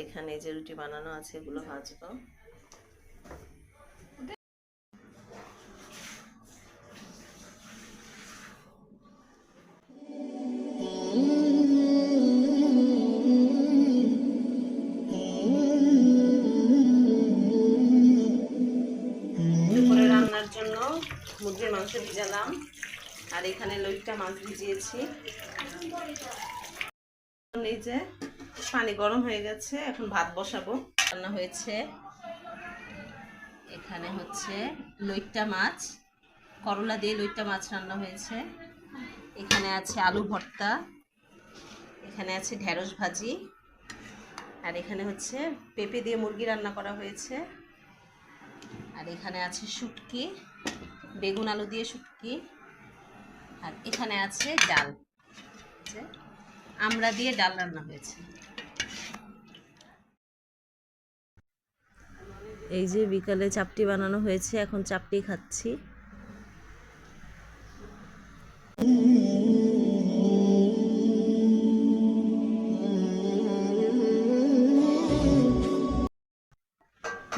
এখানে যে রুটি বানানো আছে এগুলো ভাজবো। দুপুরে রান্নার জন্য মুরগির মাংস ভিজালাম, আর এখানে লইট্টা মাছ ভিজিয়েছি। এই যে পানি গরম হয়ে গেছে, এখন ভাত বসাবো। রান্না হয়েছে, এখানে হচ্ছে লইট্টা মাছ, করলা দিয়ে লইট্টা মাছ রান্না হয়েছে। এখানে আছে আলু ভর্তা, এখানে আছে ঢেঁড়স ভাজি, আর এখানে হচ্ছে পেঁপে দিয়ে মুরগি রান্না করা হয়েছে। আর এখানে আছে শুটকি, বেগুন আলু দিয়ে শুটকি। আর এখানে আছে ডাল, আমড়া দিয়ে ডাল রান্না হয়েছে। এই যে বিকালে চাপটি বানানো হয়েছে, এখন চাপটি খাচ্ছি।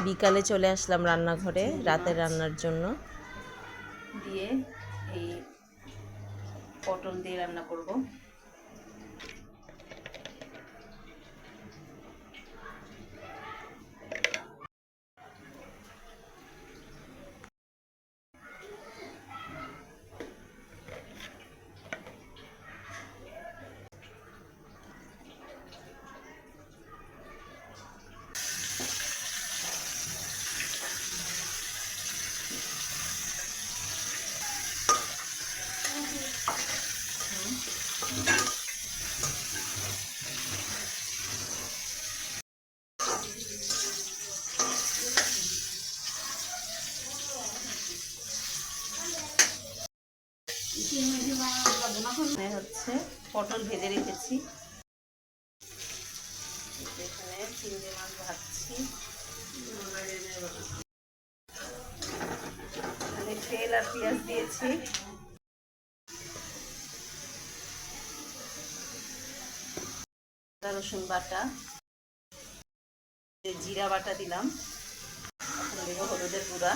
বিকালে চলে আসলাম রান্নাঘরে রাতের রান্নার জন্য। দিয়ে এই পটল দিয়ে রান্না করব। হচ্ছে পটল ভেজে রেখেছি, এখানে চিংড়ি মাছ ভাজছি। এখানে তেল আর পেঁয়াজ দিয়েছি, রসুন বাটা, জিরা বাটা দিলাম, এখন দেবো হলুদের গুঁড়া,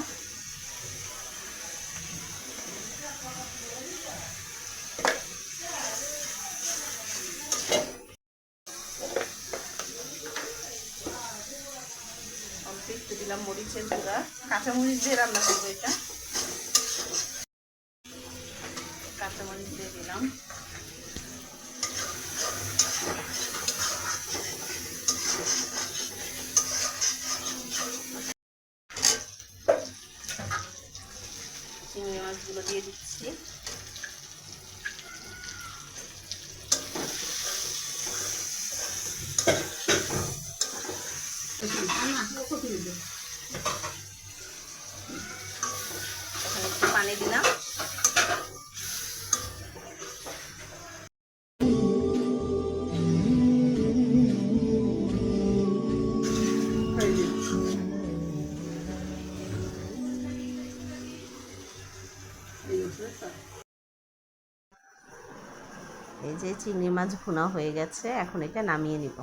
একটু দিলাম মরিচের গুঁড়া, কাঁচামরিচ দিয়ে রান্না করবো এটা, কাঁচামরিচ দিয়ে দিলাম। চিংড়ি মাছগুলো দিয়ে দিচ্ছি। একটু পানি দিলাম। এই যে চিংড়ি মাছ ভুনা হয়ে গেছে, এখন এটা নামিয়ে নিব।